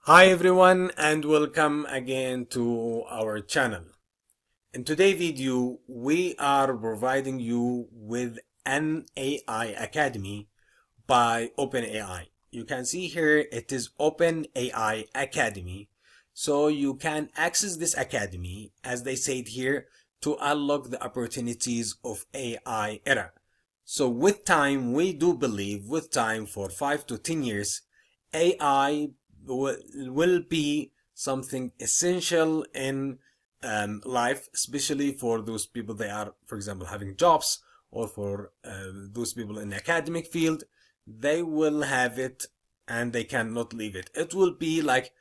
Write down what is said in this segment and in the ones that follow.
Hi everyone and welcome again to our channel. In today's video, we are providing you with an AI Academy by OpenAI. You can see here it is OpenAI Academy. So you can access this academy, as they said here, to unlock the opportunities of AI era. So with time, we do believe with time for 5 to 10 years, AI will be something essential in life, especially for those people they are, for example, having jobs, or for those people in the academic field. They will have it and they cannot leave it. It will be like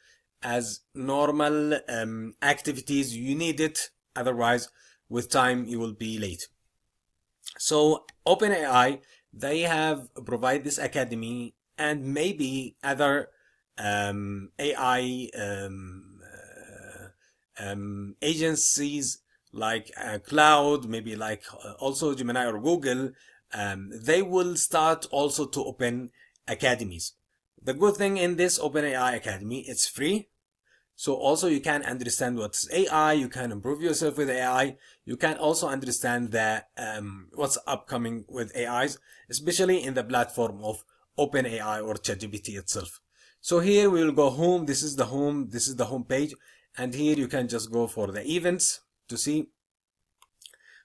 as normal activities. You need it, otherwise with time you will be late. So OpenAI, they have provide this academy and maybe other AI agencies like Cloud, maybe like also Gemini or Google. They will start also to open academies. The good thing in this OpenAI Academy, it's free. So also you can understand what's AI, you can improve yourself with AI, you can also understand that what's upcoming with AIs, especially in the platform of OpenAI or ChatGPT itself. So here we will go home. This is the home page, and here you can just go for the events to see.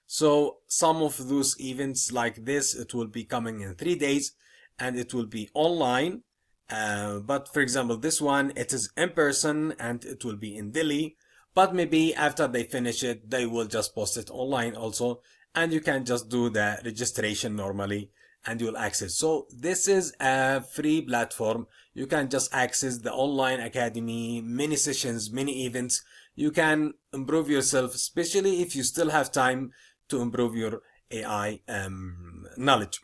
So some of those events like this, it will be coming in 3 days and it will be online. But for example, this one, it is in person and it will be in Delhi. But maybe after they finish it, they will just post it online also. And you can just do the registration normally and you'll access. So this is a free platform. You can just access the online academy, many sessions, many events. You can improve yourself, especially if you still have time to improve your AI knowledge.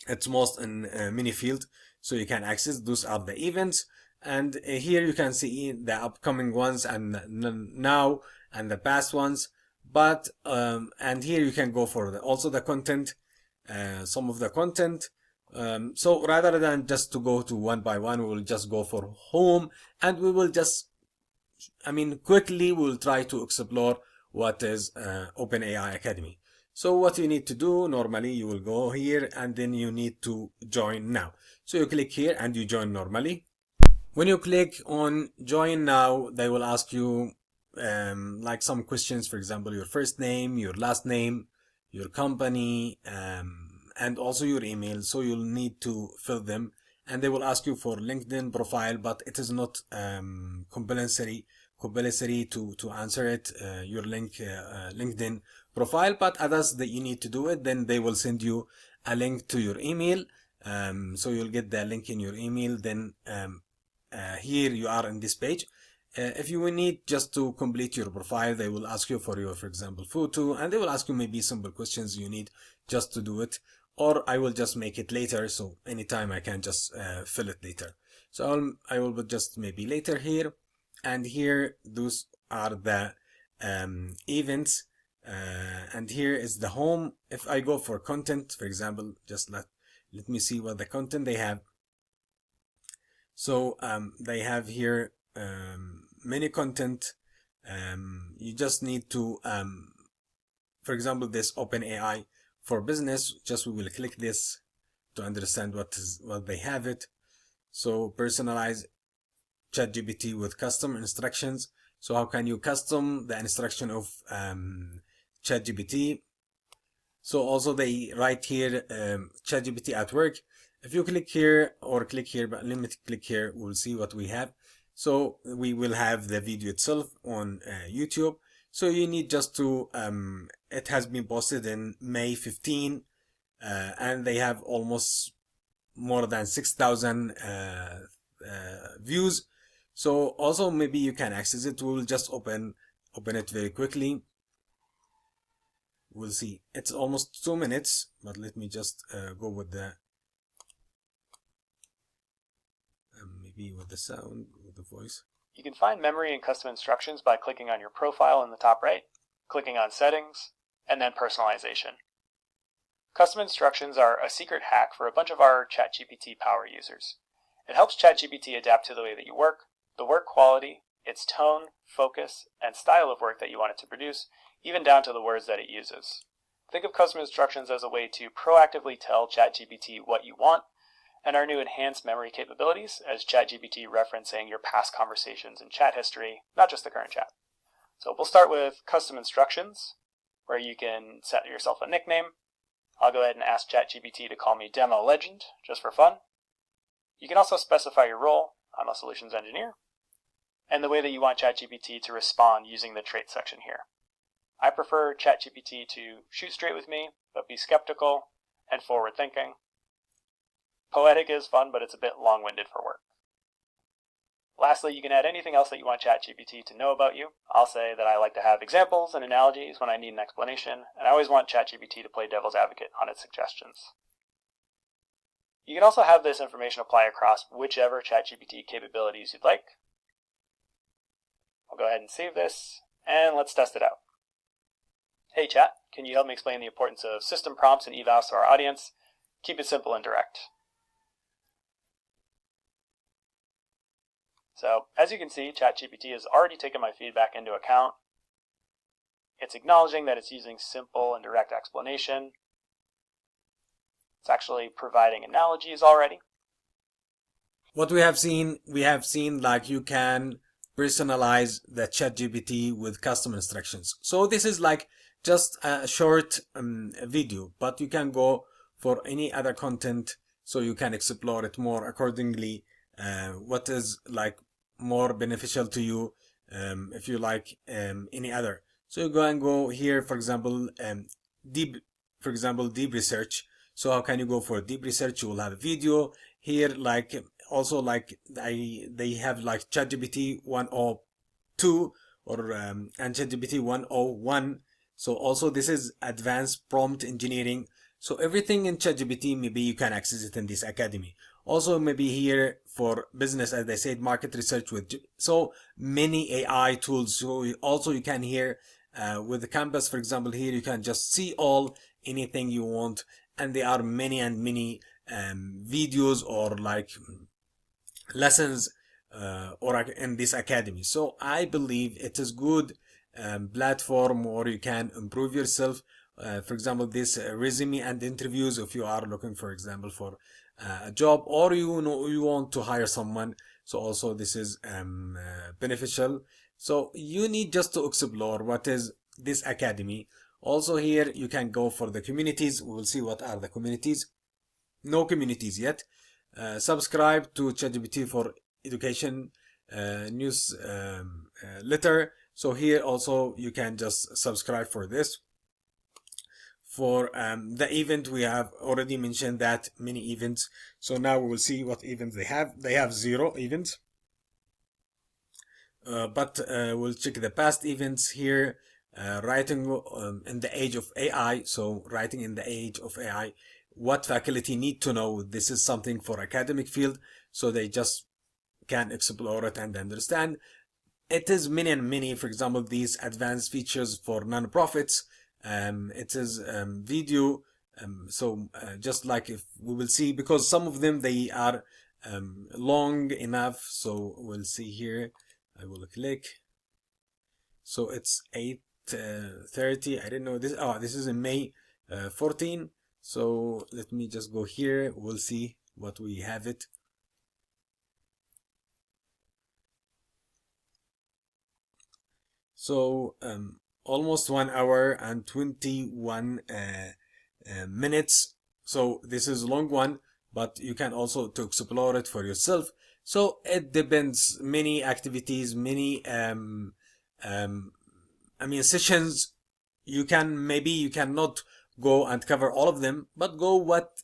It's most in many field, so you can access. Those are the events, and here you can see the upcoming ones and now and the past ones. But and here you can go for also the content, some of the content. So rather than just to go to one by one, we will just go for home and we will just, quickly we'll try to explore what is OpenAI Academy. So what you need to do, normally you will go here and then you need to join now. So you click here and you join normally. When you click on join now, they will ask you like some questions, for example, your first name, your last name, your company, and also your email. So you'll need to fill them, and they will ask you for LinkedIn profile, but it is not compulsory to answer it, your LinkedIn profile. But others that you need to do it, then they will send you a link to your email. So you'll get the link in your email. Then here you are in this page. If you will need just to complete your profile, they will ask you for your, for example, photo, and they will ask you maybe simple questions you need just to do it. Or I will just make it later, so anytime I can just fill it later. So I will just maybe later here, and here those are the events, and here is the home. If I go for content, for example, just let me see what the content they have. So they have here many content. You just need to, for example, this OpenAI for business, just we will click this to understand what they have it. So personalize ChatGPT with custom instructions. So how can you custom the instruction of ChatGPT? So also they write here ChatGPT at work. If you click here or click here, but let me click here, we'll see what we have. So we will have the video itself on YouTube. So you need just to, it has been posted in May 15, and they have almost more than 6,000 views. So also maybe you can access it. We'll just open it very quickly. We'll see. It's almost 2 minutes, but let me just go with the maybe with the sound, with the voice. You can find memory and custom instructions by clicking on your profile in the top right, clicking on settings, and then personalization. Custom instructions are a secret hack for a bunch of our ChatGPT power users. It helps ChatGPT adapt to the way that you work, the work quality, its tone, focus, and style of work that you want it to produce, even down to the words that it uses. Think of custom instructions as a way to proactively tell ChatGPT what you want, and our new enhanced memory capabilities as ChatGPT referencing your past conversations and chat history, not just the current chat. So we'll start with custom instructions, where you can set yourself a nickname. I'll go ahead and ask ChatGPT to call me Demo Legend, just for fun. You can also specify your role. I'm a solutions engineer, and the way that you want ChatGPT to respond using the trait section here. I prefer ChatGPT to shoot straight with me, but be skeptical and forward-thinking. Poetic is fun, but it's a bit long-winded for work. Lastly, you can add anything else that you want ChatGPT to know about you. I'll say that I like to have examples and analogies when I need an explanation, and I always want ChatGPT to play devil's advocate on its suggestions. You can also have this information apply across whichever ChatGPT capabilities you'd like. I'll go ahead and save this, and let's test it out. Hey Chat, can you help me explain the importance of system prompts and evals to our audience? Keep it simple and direct. So, as you can see, ChatGPT has already taken my feedback into account. It's acknowledging that it's using simple and direct explanation. It's actually providing analogies already. What we have seen like you can personalize the ChatGPT with custom instructions. So this is like just a short video, but you can go for any other content so you can explore it more accordingly. What is like more beneficial to you if you like any other. So you go here, for example, deep research. So how can you go for deep research? You will have a video here, like also like they have like ChatGPT 102 or and ChatGPT 101. So also this is advanced prompt engineering. So everything in ChatGPT, maybe you can access it in this academy. Also maybe here for business, as I said, market research with so many AI tools. So also you can here with the Canvas, for example, here you can just see all anything you want, and there are many and many videos or like lessons or in this academy. So I believe it is good platform where you can improve yourself. For example, this resume and interviews, if you are looking, for example, for a job, or you want to hire someone. So also this is beneficial. So you need just to explore what is this academy. Also here you can go for the communities. We will see what are the communities. No communities yet. Subscribe to ChatGPT for education news letter. So here also you can just subscribe for this. For the event, we have already mentioned that many events. So now we will see what events they have. They have 0 events. But we'll check the past events here. Writing in the age of AI. So writing in the age of AI, what faculty need to know. This is something for academic field, so they just can explore it and understand. It is many and many, for example, these advanced features for non-profits. It is video. So just like if we will see, because some of them, they are long enough. So we'll see here. I will click. So it's 8:30. I didn't know this. Oh, this is in May 14. So let me just go here. We'll see what we have it. So almost 1 hour and 21 minutes. So this is a long one, but you can also to explore it for yourself. So it depends. Many activities, many sessions. You cannot go and cover all of them, but go what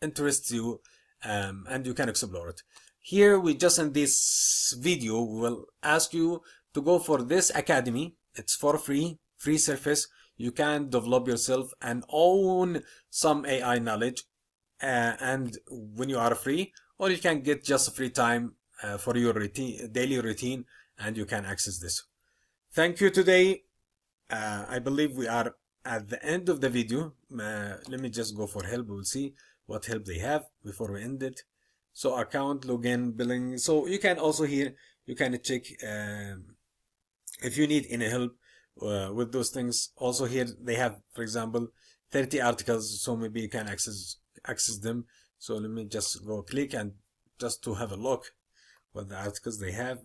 interests you, and you can explore it. Here we just in this video we will ask you to go for this academy. It's for free service. You can develop yourself and own some AI knowledge, and when you are free, or you can get just free time for your daily routine, and you can access this. Thank you today. I believe we are at the end of the video. Let me just go for help. We'll see what help they have before we end it. So account, login, billing. So you can also here, you can check if you need any help with those things. Also here they have, for example, 30 articles, so maybe you can access them. So let me just go click and just to have a look what the articles they have.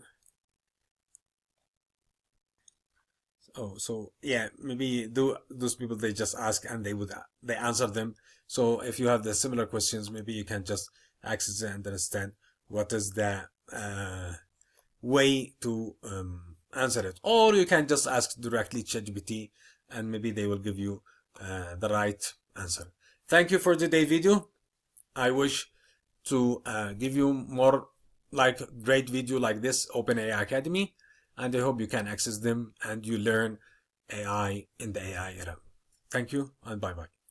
Oh, so yeah, maybe those people, they just ask and they answer them. So if you have the similar questions, maybe you can just access it and understand what is the way to answer it, or you can just ask directly ChatGPT and maybe they will give you the right answer. Thank you for today's video. I wish to give you more like great video like this, OpenAI Academy, and I hope you can access them and you learn AI in the AI era. Thank you and bye bye.